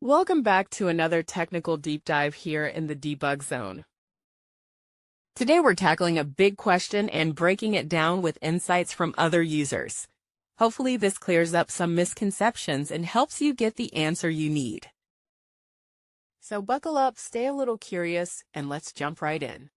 Welcome back to another technical deep dive here in the debug zone. Today we're tackling a big question and breaking it down with insights from other users. Hopefully this clears up some misconceptions and helps you get the answer you need. So buckle up, stay a little curious, and let's jump right in.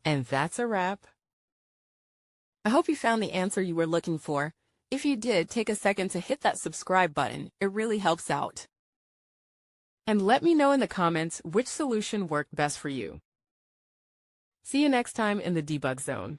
And that's a wrap. I hope you found the answer you were looking for. If you did, take a second to hit that subscribe button. It really helps out. And let me know in the comments which solution worked best for you. See you next time in the debug zone.